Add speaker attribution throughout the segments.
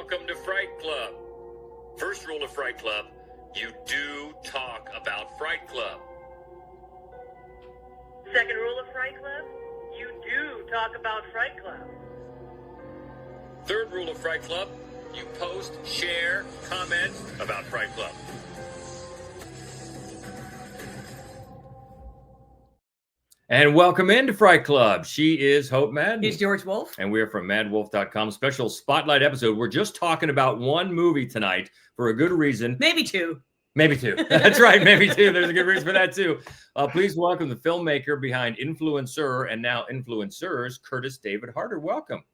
Speaker 1: Welcome to Fright Club. First rule of Fright Club, you do talk about Fright Club.
Speaker 2: Second rule of Fright Club, you do talk about Fright Club.
Speaker 1: Third rule of Fright Club, you post, share, comment about Fright Club. And welcome into Fright Club. She is Hope Madden.
Speaker 3: He's George Wolf.
Speaker 1: And we're from MaddWolf.com. Special spotlight episode. We're just talking about one movie tonight for a good reason.
Speaker 3: Maybe two.
Speaker 1: Maybe two. That's right. Maybe two. There's a good reason for that too. Please welcome the filmmaker behind Influencer and now Influencers, Kurtis David Harder. Welcome.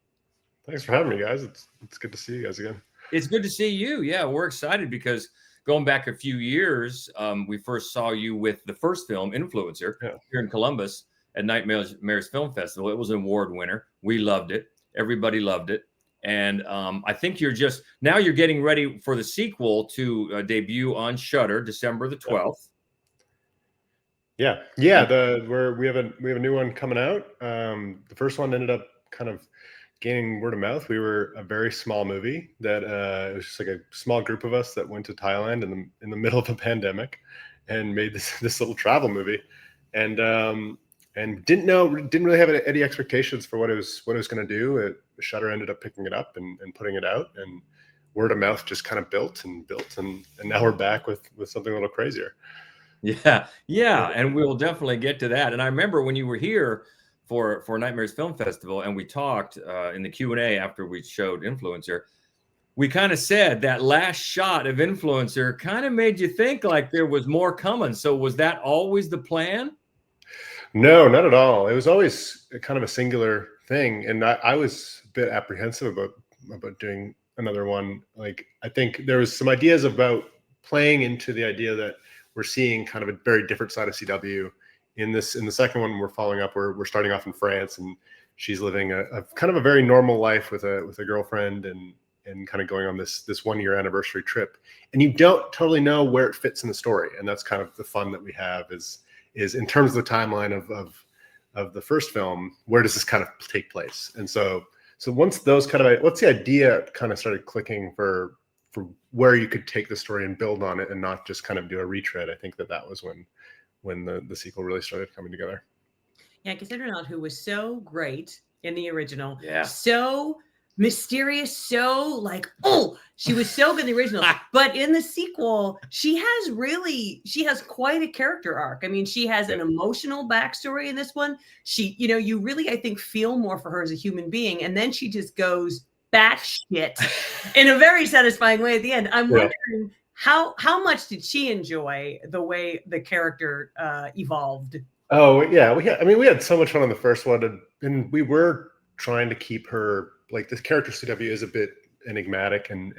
Speaker 4: Thanks for having me, guys. It's good to see you guys again.
Speaker 1: It's good to see you. Yeah, we're excited because going back a few years, we first saw you with the first film, Influencer, here in Columbus at Nightmares Film Festival. It was an award winner. We loved it. Everybody loved it. And I think you're getting ready for the sequel to debut on Shudder, December the 12th.
Speaker 4: Yeah. We have a new one coming out. The first one ended up kind of gaining word of mouth. We were a very small movie that it was just like a small group of us that went to Thailand in the middle of a pandemic and made this little travel movie, and didn't really have any expectations for what it was going to do. Shudder ended up picking it up and putting it out, and word of mouth just kind of built, and now we're back with something a little crazier.
Speaker 1: Yeah, and we'll definitely get to that. And I remember when you were here for Nightmares Film Festival, and we talked in the Q&A after we showed Influencer, we kind of said that last shot of Influencer kind of made you think like there was more coming. So was that always the plan?
Speaker 4: No, not at all. It was always kind of a singular thing, and I was a bit apprehensive about doing another one. Like, I think there was some ideas about playing into the idea that we're seeing kind of a very different side of CW. In the second one, we're following up. We're starting off in France, and she's living a kind of a very normal life with a girlfriend, and kind of going on this 1 year anniversary trip. And you don't totally know where it fits in the story, and that's kind of the fun that we have is in terms of the timeline of the first film, where does this kind of take place? And so once the idea kind of started clicking for where you could take the story and build on it, and not just kind of do a retread, I think that was when the sequel really started coming together.
Speaker 3: Yeah, Cassandra Nod, who was so great in the original,
Speaker 1: yeah,
Speaker 3: so mysterious, so like, she was so good in the original. But in the sequel, she has quite a character arc. I mean, she has an emotional backstory in this one. She, you really, I think, feel more for her as a human being. And then she just goes batshit in a very satisfying way at the end. I'm wondering, how much did she enjoy the way the character evolved?
Speaker 4: Oh yeah, we had so much fun on the first one, and we were trying to keep her, like, this character CW is a bit enigmatic, and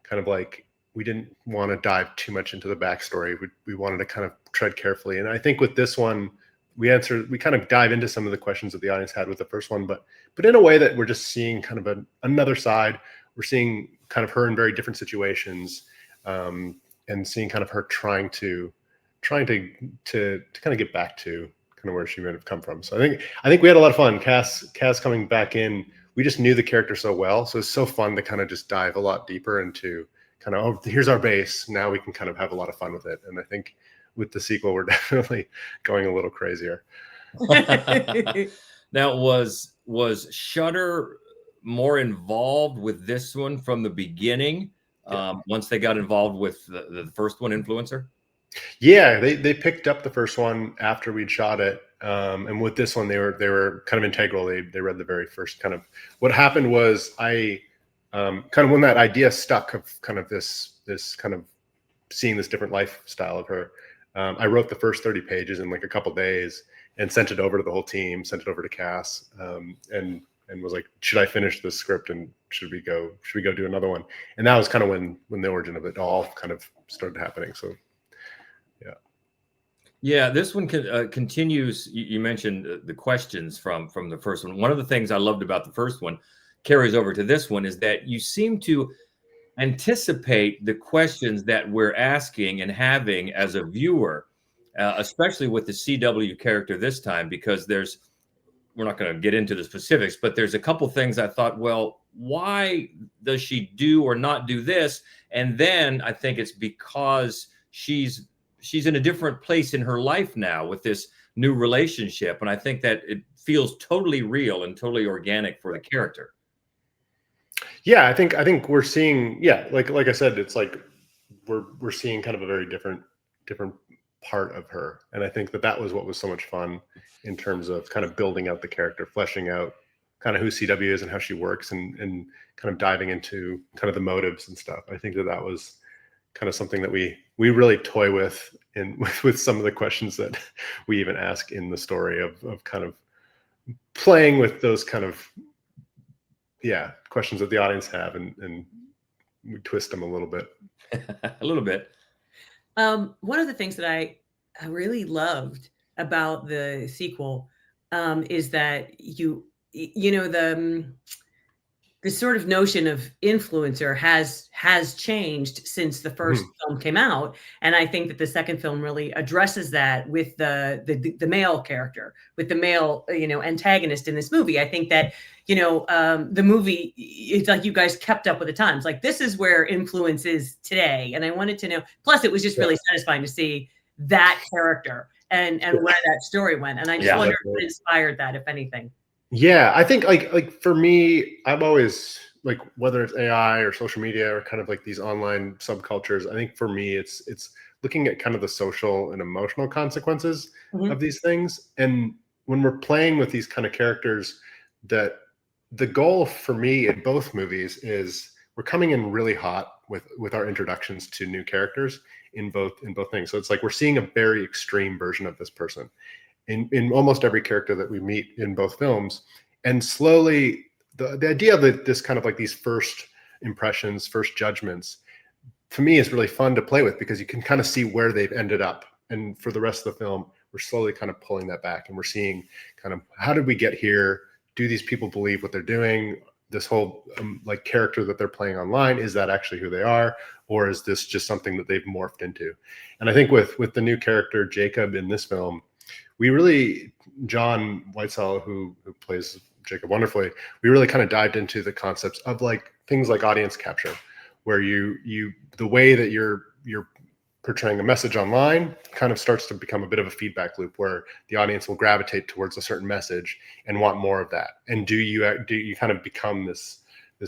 Speaker 4: kind of like, we didn't want to dive too much into the backstory. We wanted to kind of tread carefully, and I think with this one, we kind of dive into some of the questions that the audience had with the first one, but in a way that we're just seeing kind of another side. We're seeing kind of her in very different situations. And seeing kind of her trying to kind of get back to kind of where she might have come from. So I think we had a lot of fun. Cass coming back in, we just knew the character so well. So it's so fun to kind of just dive a lot deeper into kind of, here's our base. Now we can kind of have a lot of fun with it. And I think with the sequel, we're definitely going a little crazier.
Speaker 1: Now, was Shudder more involved with this one from the beginning? Once they got involved with the first one, Influencer?
Speaker 4: Yeah, they picked up the first one after we'd shot it. And with this one, they were kind of integral. They read the very first kind of. What happened was I kind of, when that idea stuck of kind of this kind of seeing this different lifestyle of her, I wrote the first 30 pages in like a couple days and sent it over to the whole team, sent it over to Cass, and was like, should I finish this script, and should we go do another one? And that was kind of when the origin of it all kind of started happening. So
Speaker 1: yeah, this one continues. You mentioned the questions from the first one. One of the things I loved about the first one carries over to this one is that you seem to anticipate the questions that we're asking and having as a viewer, especially with the CW character this time, because we're not going to get into the specifics, but there's a couple things I thought, well, why does she do or not do this? And then I think it's because she's in a different place in her life now with this new relationship, and I think that it feels totally real and totally organic for the character.
Speaker 4: Yeah, I think we're seeing, like I said, it's like we're seeing kind of a very different part of her, and I think that was what was so much fun in terms of kind of building out the character, fleshing out kind of who CW is and how she works, and kind of diving into kind of the motives and stuff. I think that was kind of something that we really toy with with some of the questions that we even ask in the story of kind of playing with those kind of questions that the audience have, and we twist them a little bit.
Speaker 1: A little bit.
Speaker 3: One of the things that I really loved about the sequel is that you know, the sort of notion of influencer has changed since the first film came out, and I think that the second film really addresses that with the male character, with the male antagonist in this movie. I think that the movie, it's like you guys kept up with the times. Like, this is where influence is today, and I wanted to know. Plus, it was just really satisfying to see that character and where that story went, and I just wonder what inspired that, if anything.
Speaker 4: Yeah, I think like for me, I'm always like, whether it's AI or social media or kind of like these online subcultures, I think for me it's looking at kind of the social and emotional consequences of these things. And when we're playing with these kind of characters, that the goal for me in both movies is we're coming in really hot with our introductions to new characters in both things. So it's like we're seeing a very extreme version of this person in almost every character that we meet in both films. And slowly the idea of this kind of like these first impressions, first judgments, to me is really fun to play with, because you can kind of see where they've ended up. And for the rest of the film, we're slowly kind of pulling that back, and we're seeing kind of, how did we get here? Do these people believe what they're doing? This whole like character that they're playing online, is that actually who they are? Or is this just something that they've morphed into? And I think with the new character, Jacob, in this film, we really, John Whitesell, who plays Jacob wonderfully, we really kind of dived into the concepts of like things like audience capture, where the way that you're portraying a message online kind of starts to become a bit of a feedback loop, where the audience will gravitate towards a certain message and want more of that. And do you kind of become this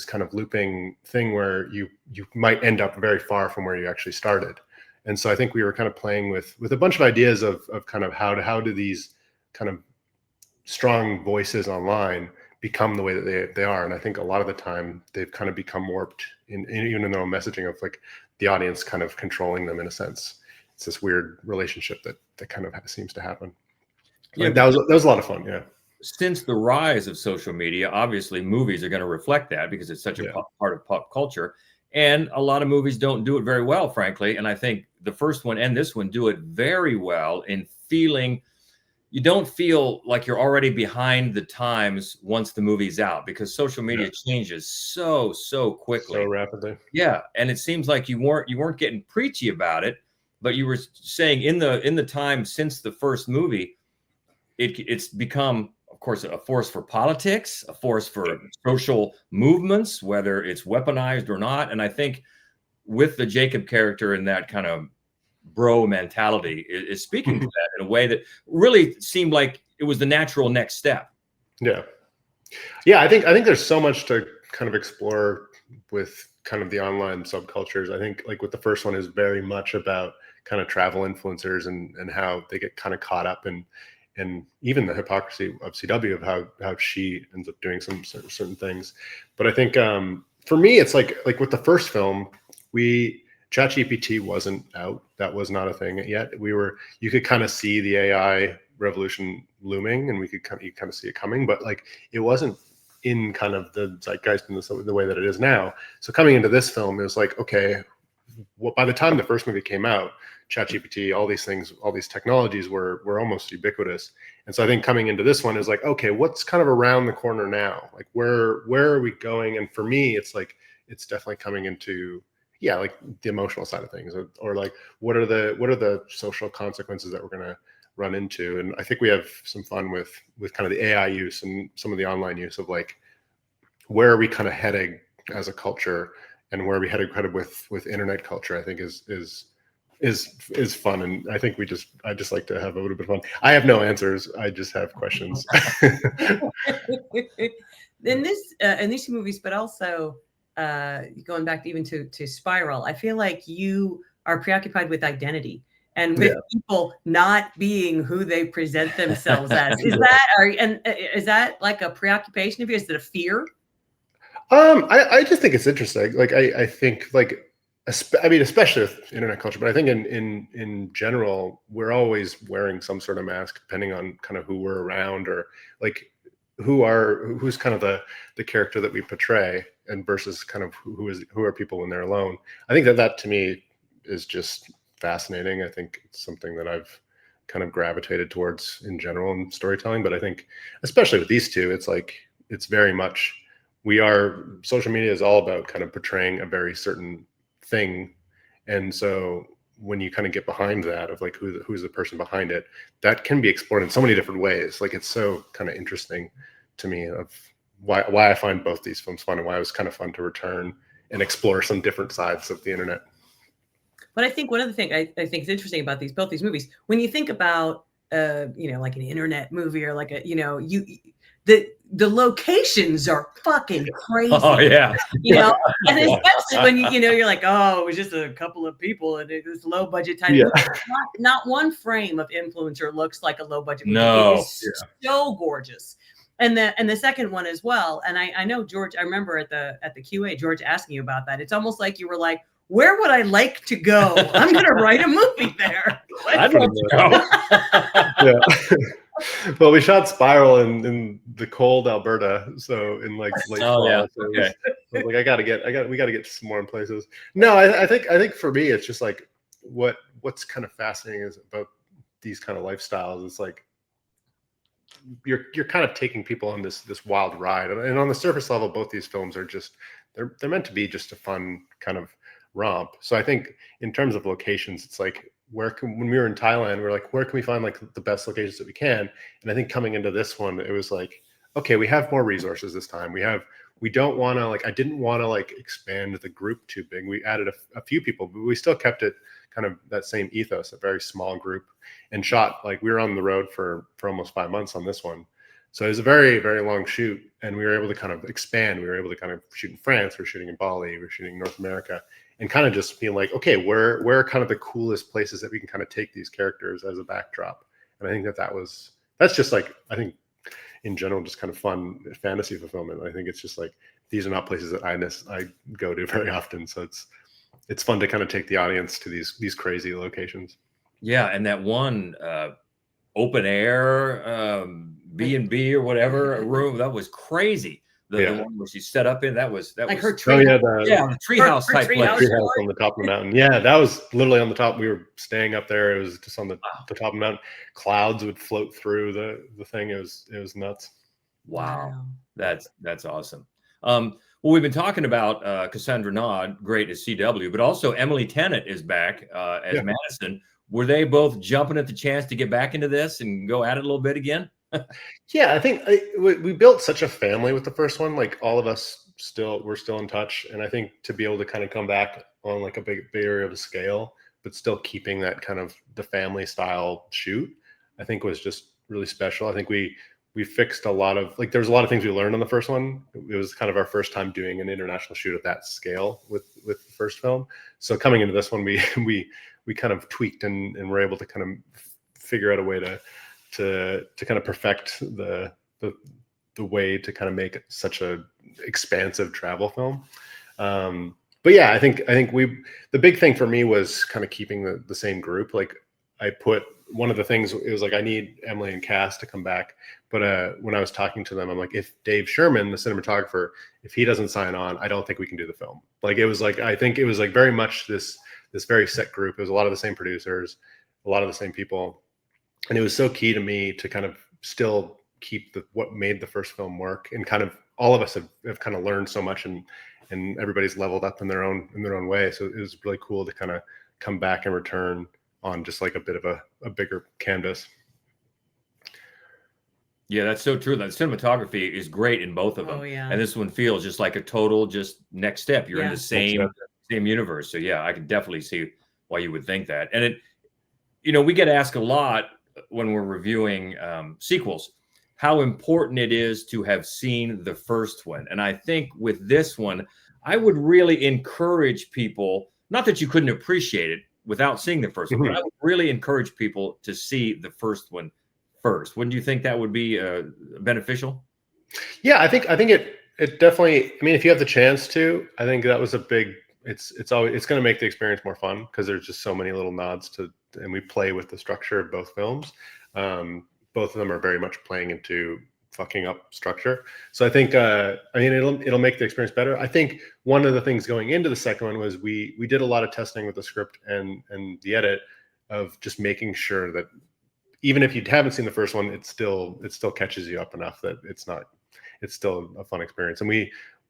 Speaker 4: kind of looping thing where you might end up very far from where you actually started. And so I think we were kind of playing with a bunch of ideas of kind of how do these kind of strong voices online become the way that they are. And I think a lot of the time they've kind of become warped even in their own messaging of like the audience kind of controlling them in a sense. It's this weird relationship that kind of seems to happen. Yeah, that was a lot of fun. Yeah.
Speaker 1: Since the rise of social media, obviously movies are going to reflect that, because it's such a part of pop culture. And a lot of movies don't do it very well, frankly. And I think the first one and this one do it very well in feeling, you don't feel like you're already behind the times once the movie's out, because social media changes so quickly,
Speaker 4: so rapidly.
Speaker 1: Yeah, and it seems like you weren't getting preachy about it, but you were saying in the time since the first movie, it's become, of course, a force for politics, a force for social movements, whether it's weaponized or not. And I think with the Jacob character and that kind of bro mentality is speaking to that in a way that really seemed like it was the natural next step.
Speaker 4: Yeah. I think there's so much to kind of explore with kind of the online subcultures. I think like with the first one is very much about kind of travel influencers and how they get kind of caught up in, and even the hypocrisy of CW, of how she ends up doing some certain things. But I think for me, it's like with the first film, ChatGPT wasn't out. That was not a thing yet. You could kind of see the AI revolution looming, and you kind of see it coming, but like it wasn't in kind of the zeitgeist in the way that it is now. So coming into this film, it was like, okay, well, by the time the first movie came out, ChatGPT, all these things, all these technologies were almost ubiquitous. And so I think coming into this one is like, okay, what's kind of around the corner now? Like where are we going? And for me, it's like, it's definitely coming into, like the emotional side of things, or like, what are the social consequences that we're going to run into? And I think we have some fun with kind of the AI use and some of the online use of like, where are we kind of heading as a culture, and where we headed with internet culture, I think is fun. And I think I just like to have a little bit of fun. I have no answers. I just have questions.
Speaker 3: In these two movies, but also going back even to Spiral, I feel like you are preoccupied with identity and with people not being who they present themselves as. Is that like a preoccupation of yours? Is it a fear?
Speaker 4: I just think it's interesting. Like I think like I mean, especially with internet culture, but I think in general, we're always wearing some sort of mask depending on kind of who we're around, or like who's kind of the character that we portray, and versus kind of who are people when they're alone. I think that to me is just fascinating. I think it's something that I've kind of gravitated towards in general in storytelling, but I think especially with these two, it's like it's very much social media is all about kind of portraying a very certain thing, and so when you kind of get behind that of like who's the person behind it, that can be explored in so many different ways. Like it's so kind of interesting to me of why I find both these films fun, and why it was kind of fun to return and explore some different sides of the internet.
Speaker 3: But I think one of the things I think is interesting about both these movies, when you think about like an internet movie, or like the locations are fucking crazy.
Speaker 1: Oh yeah.
Speaker 3: And especially when you're like, oh, it was just a couple of people and this low budget type movie. Not one frame of Influencer looks like a low budget movie.
Speaker 1: No.
Speaker 3: It is so gorgeous. And the second one as well. And I know George, I remember at the QA, George asking you about that. It's almost like you were like, where would I like to go? I'm going to write a movie there.
Speaker 1: I'd love to go.
Speaker 4: Yeah. Well, we shot Spiral in the cold Alberta, so in like late fall.
Speaker 1: Yeah.
Speaker 4: So
Speaker 1: Okay.
Speaker 4: we got to get some more in places. No, I think for me, it's just like what's kind of fascinating is about these kind of lifestyles. It's like you're kind of taking people on this wild ride, and on the surface level, both these films are just they're meant to be just a fun kind of romp. So I think in terms of locations, it's like when we were in Thailand, we were like, where can we find like the best locations that we can? And I think coming into this one, it was like, okay, we have more resources this time. We don't want to I didn't want to like expand the group too big. We added a few people, but we still kept it kind of that same ethos, a very small group, and shot like we were on the road for almost 5 months on this one. So it was a very, very long shoot, and we were able to kind of expand. We were able to kind of shoot in France, we're shooting in Bali, we're shooting in North America, and kind of just feel like, okay, where are kind of the coolest places that we can kind of take these characters as a backdrop. And I think that's just like, I think in general, just kind of fun fantasy fulfillment. I think it's just like, these are not places that I go to very often. So it's fun to kind of take the audience to these crazy locations.
Speaker 1: Yeah. And that one open air B&B or whatever, a room, that was crazy. The one where she set up in, that was
Speaker 3: like
Speaker 1: was,
Speaker 3: her tree.
Speaker 1: the treehouse type place.
Speaker 4: Treehouse on the top of the mountain. Yeah, that was literally on the top. We were staying up there. It was just on the top of the mountain. Clouds would float through the thing. It was nuts.
Speaker 1: Wow. That's awesome. Well, we've been talking about Cassandra Nod, great as CW, but also Emily Tennant is back as Madison. Were they both jumping at the chance to get back into this and go at it a little bit again?
Speaker 4: Yeah, I think we built such a family with the first one. Like all of us we're still in touch, and I think to be able to kind of come back on like a bigger of a scale, but still keeping that kind of the family style shoot, I think was just really special. I think we fixed a lot of there's a lot of things we learned on the first one. It was kind of our first time doing an international shoot at that scale with the first film. So coming into this one, we kind of tweaked and were able to kind of figure out a way to kind of perfect the way to kind of make such a expansive travel film. But yeah, I think the big thing for me was kind of keeping the same group. Like I put one of the things, it was like, I need Emily and Cass to come back. But when I was talking to them, I'm like, if Dave Sherman, the cinematographer, if he doesn't sign on, I don't think we can do the film. Like it was like, I think it was like very much this very set group. It was a lot of the same producers, a lot of the same people. And it was so key to me to kind of still keep what made the first film work. And kind of all of us have kind of learned so much, and everybody's leveled up in their own way. So it was really cool to kind of come back and return on just like a bit of a bigger canvas.
Speaker 1: Yeah, that's so true. The cinematography is great in both of them.
Speaker 3: Oh yeah.
Speaker 1: And this one feels just like a total just next step. You're in
Speaker 3: Yeah.
Speaker 1: the same universe. So yeah, I can definitely see why you would think that. And we get asked a lot when we're reviewing sequels, how important it is to have seen the first one. And I think with this one, I would really encourage people, not that you couldn't appreciate it without seeing the first one, but I would really encourage people to see the first one first. Wouldn't you think that would be beneficial?
Speaker 4: Yeah, I think it definitely. I mean, if you have the chance to, I think that was a big. It's going to make the experience more fun because there's just so many little nods to, and we play with the structure of both films. Both of them are very much playing into fucking up structure. So I think, I mean, it'll make the experience better. I think one of the things going into the second one was we did a lot of testing with the script and the edit of just making sure that even if you haven't seen the first one, it still catches you up enough that it's still a fun experience. And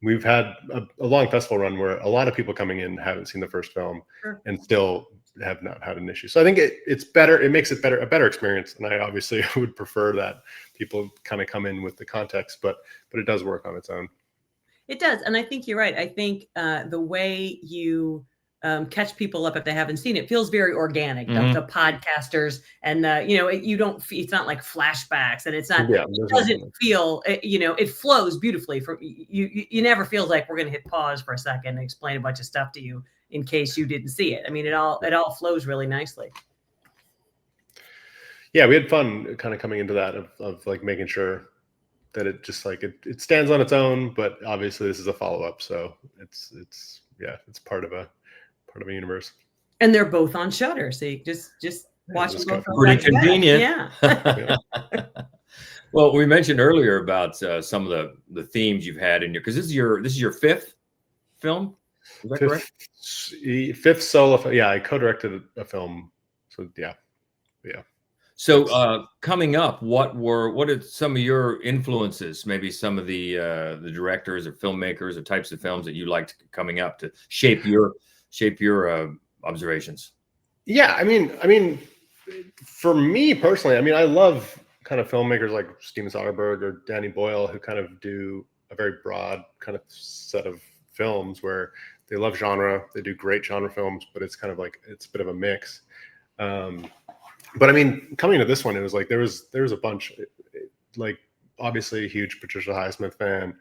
Speaker 4: we've had a long festival run where a lot of people coming in haven't seen the first film and still have not had an issue. So I think it's better. It makes it a better experience. And I obviously would prefer that people kind of come in with the context, but it does work on its own.
Speaker 3: It does. And I think you're right. I think the way you catch people up if they haven't seen it feels very organic. The podcasters and you don't. It's not like flashbacks, and it's not.
Speaker 4: Yeah,
Speaker 3: it doesn't feel. It flows beautifully. From you never feels like we're going to hit pause for a second and explain a bunch of stuff to you in case you didn't see it. I mean, it all flows really nicely.
Speaker 4: Yeah, we had fun kind of coming into that of like making sure that it just like it stands on its own, but obviously this is a follow-up, so it's part of a universe.
Speaker 3: And they're both on Shudder, so you just watch them both.
Speaker 1: Pretty convenient.
Speaker 3: Yeah.
Speaker 1: Well, we mentioned earlier about some of the themes you've had in your, because this is your fifth film. Is that correct?
Speaker 4: Fifth solo. Yeah, I co-directed a film. So yeah.
Speaker 1: So coming up, what are some of your influences? Maybe some of the directors or filmmakers or types of films that you liked coming up to shape your observations.
Speaker 4: Yeah, I mean, for me personally, I mean, I love kind of filmmakers like Steven Soderbergh or Danny Boyle who kind of do a very broad kind of set of films where they love genre, they do great genre films, but it's kind of like it's a bit of a mix. But I mean, coming to this one, it was like there was a bunch, like obviously a huge Patricia Highsmith fan,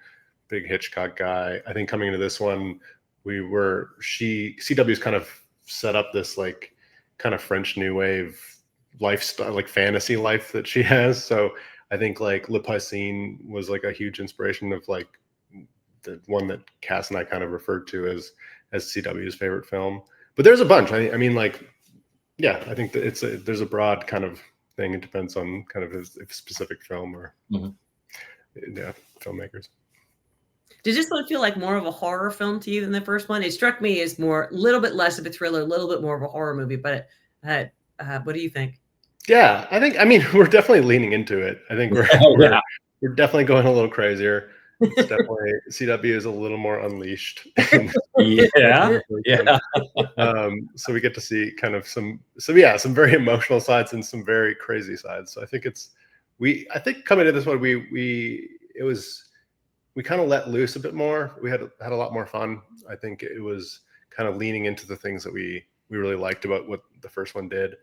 Speaker 4: big Hitchcock guy. I think coming into this one, CW's kind of set up this like kind of French New Wave lifestyle, like fantasy life that she has. So I think like Le Piscine was like a huge inspiration of like the one that Cass and I kind of referred to as CW's favorite film. But there's a bunch. I mean, like, yeah, I think that there's a broad kind of thing. It depends on kind of a specific film or filmmakers.
Speaker 3: Does this one feel like more of a horror film to you than the first one? It struck me as a little bit less of a thriller, a little bit more of a horror movie. But what do you think?
Speaker 4: Yeah, I mean, we're definitely leaning into it. I think we're definitely going a little crazier. It's definitely CW is a little more unleashed.
Speaker 1: Yeah.
Speaker 4: So we get to see kind of some very emotional sides and some very crazy sides. So I think I think coming to this one, we kind of let loose a bit more. We had a lot more fun. I think it was kind of leaning into the things that we really liked about what the first one did.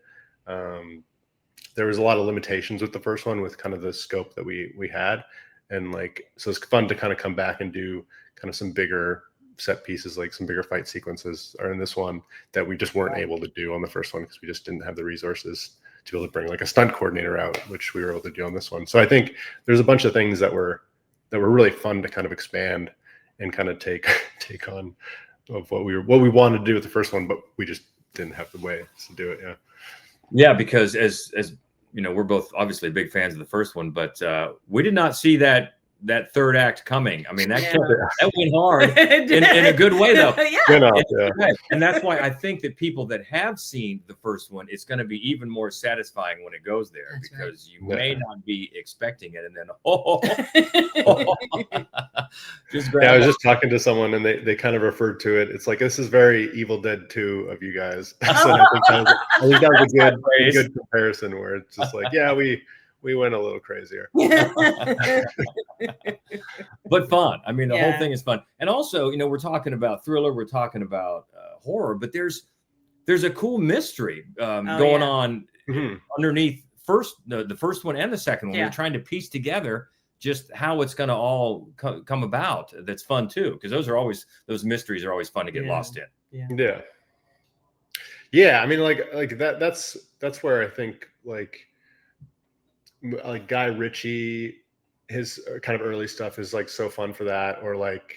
Speaker 4: There was a lot of limitations with the first one with kind of the scope that we had. And like, so it's fun to kind of come back and do kind of some bigger set pieces, like some bigger fight sequences are in this one that we just weren't able to do on the first one because we just didn't have the resources to be able to bring like a stunt coordinator out, which we were able to do on this one. So I think there's a bunch of things that were really fun to kind of expand and kind of take on of what we wanted to do with the first one, but we just didn't have the way to do it.
Speaker 1: Yeah, because as you know, we're both obviously big fans of the first one, but we did not see that third act coming. I mean, that went hard in a good way, though. And that's why I think that people that have seen the first one, it's going to be even more satisfying when it goes there, because you may not be expecting it, and then just grab
Speaker 4: I was just talking to someone, and they kind of referred to it. It's like, this is very Evil Dead 2 of you guys. So I think that was a good comparison, where it's just like, yeah, we we went a little crazier.
Speaker 1: But fun. I mean, the whole
Speaker 3: Yeah.
Speaker 1: thing is fun. And also, you know, we're talking about thriller, we're talking about horror, but there's a cool mystery going on underneath the first one and the second one. We're trying to piece together just how it's going to all come about. That's fun too, because those mysteries are always fun to get lost in.
Speaker 4: Yeah. I mean, like that's where I think like Guy Ritchie, his kind of early stuff is like so fun for that, or like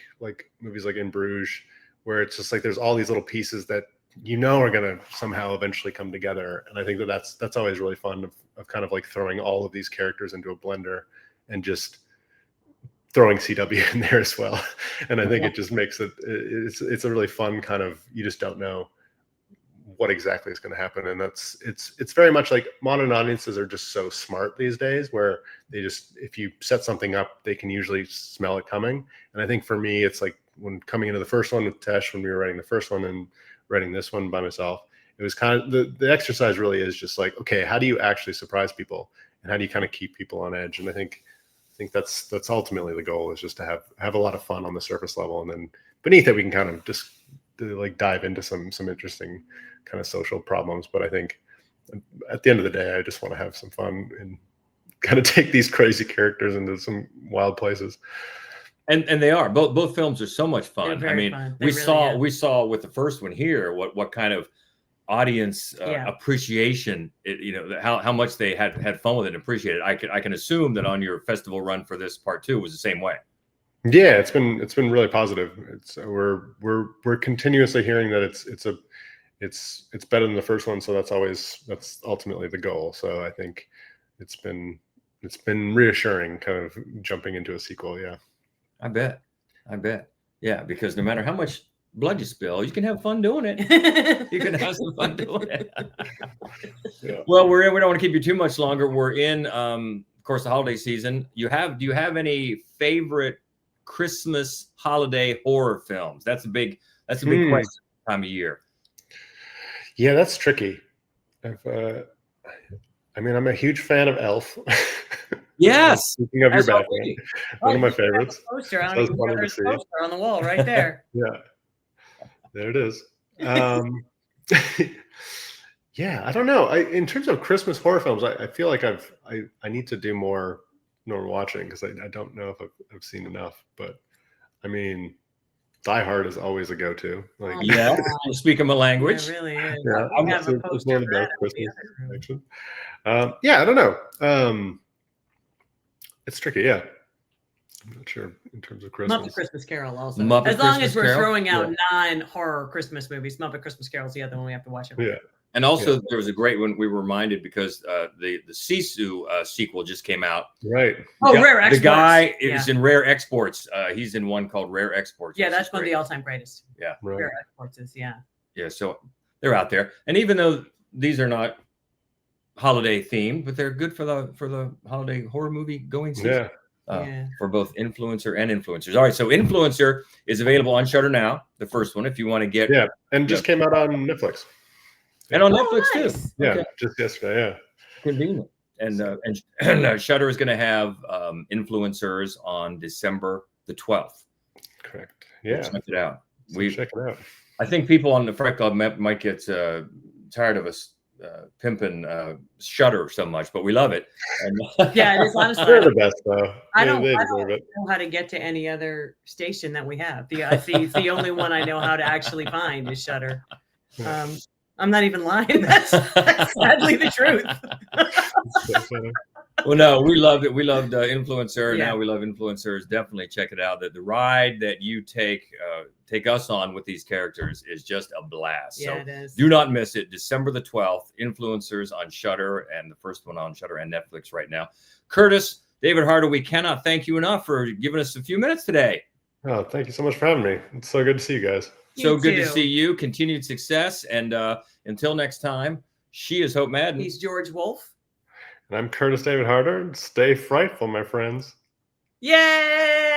Speaker 4: movies like In Bruges, where it's just like there's all these little pieces that are going to somehow eventually come together. And I think that's always really fun of kind of like throwing all of these characters into a blender and just throwing CW in there as well. And I think it just makes it's a really fun kind of, you just don't know what exactly is going to happen. And it's very much like modern audiences are just so smart these days, where they just, if you set something up, they can usually smell it coming. And I think for me, it's like when coming into the first one with Tesh, when we were writing the first one and writing this one by myself, it was kind of the exercise really is just like, okay, how do you actually surprise people, and how do you kind of keep people on edge? And I think that's ultimately the goal, is just to have a lot of fun on the surface level, and then beneath it we can kind of just like dive into some interesting kind of social problems. But I think at the end of the day, I just want to have some fun and kind of take these crazy characters into some wild places.
Speaker 1: And they are both films are so much fun. I mean,
Speaker 3: fun.
Speaker 1: we saw with the first one here what kind of audience appreciation how much they had fun with it and appreciated it. I can assume that on your festival run for this part 2 was the same way.
Speaker 4: Yeah, it's been really positive. We're continuously hearing that it's better than the first one, so that's ultimately the goal. So I think it's been reassuring kind of jumping into a sequel. Yeah, I bet.
Speaker 1: Yeah, because no matter how much blood you spill, you can have fun doing it. You can have some fun doing it. Well, we don't want to keep you too much longer. We're in of course the holiday season. Do you have any favorite Christmas holiday horror films? That's a big question time of year.
Speaker 4: Yeah, that's tricky. I mean, I'm a huge fan of Elf.
Speaker 1: Yes.
Speaker 4: Speaking of your background, one of my favorites.
Speaker 3: Poster. I don't even know there's a poster on the wall right there.
Speaker 4: Yeah, there it is. Yeah, I don't know. In terms of Christmas horror films, I feel like I need to do more watching, because I don't know if I've seen enough. But I mean, Die Hard is always a go-to. Like,
Speaker 1: yeah, speaking my language.
Speaker 3: It really is.
Speaker 4: Yeah,
Speaker 3: I have a poster
Speaker 4: one of the best Christmas. Yeah, I don't know. It's tricky. Yeah, I'm not sure in terms of Christmas.
Speaker 3: Muppet Christmas Carol also.
Speaker 1: Muppet
Speaker 3: as long
Speaker 1: Christmas
Speaker 3: as we're
Speaker 1: Carol?
Speaker 3: throwing out non-horror Christmas movies, Muppet Christmas Carol's the other one we have to watch.
Speaker 4: Yeah.
Speaker 1: And also, there was a great one we were reminded, because the Sisu sequel just came out.
Speaker 4: Right.
Speaker 3: Oh, Rare Exports.
Speaker 1: The guy is in Rare Exports. He's in one called Rare Exports.
Speaker 3: Yeah, that's one of the all-time greatest.
Speaker 1: Yeah.
Speaker 4: Right.
Speaker 3: Rare Exports is, yeah.
Speaker 1: So they're out there. And even though these are not holiday themed, but they're good for the holiday horror movie going season. For both influencer and influencers. All right, so Influencer is available on Shudder now, the first one, if you want to get.
Speaker 4: Yeah, and just came out on Netflix.
Speaker 1: And on Netflix too.
Speaker 4: Yeah, just yesterday. Yeah,
Speaker 1: convenient. And Shudder is going to have Influencers on December the 12th.
Speaker 4: Correct. Yeah,
Speaker 1: check it out.
Speaker 4: Check it out.
Speaker 1: I think people on the Fright Club might get tired of us pimping Shudder so much, but we love it. And,
Speaker 3: yeah, it is honestly.
Speaker 4: They're the best, though.
Speaker 3: I don't know how to get to any other station that we have. It's the only one I know how to actually find is Shudder. I'm not even lying. That's sadly the truth.
Speaker 1: Well, no, we loved it. We loved Influencer. Yeah. Now we love Influencers. Definitely check it out. The ride that you take us on with these characters is just a blast.
Speaker 3: Yeah,
Speaker 1: so
Speaker 3: it is.
Speaker 1: Do not miss it. December the 12th, Influencers on Shudder, and the first one on Shudder and Netflix right now. Kurtis David Harder, we cannot thank you enough for giving us a few minutes today.
Speaker 4: Oh, thank you so much for having me. It's so good to see you guys.
Speaker 1: So good to see you. Continued success. And until next time, she is Hope Madden.
Speaker 3: He's George Wolf.
Speaker 4: And I'm Kurtis David Harder. Stay frightful, my friends.
Speaker 3: Yay!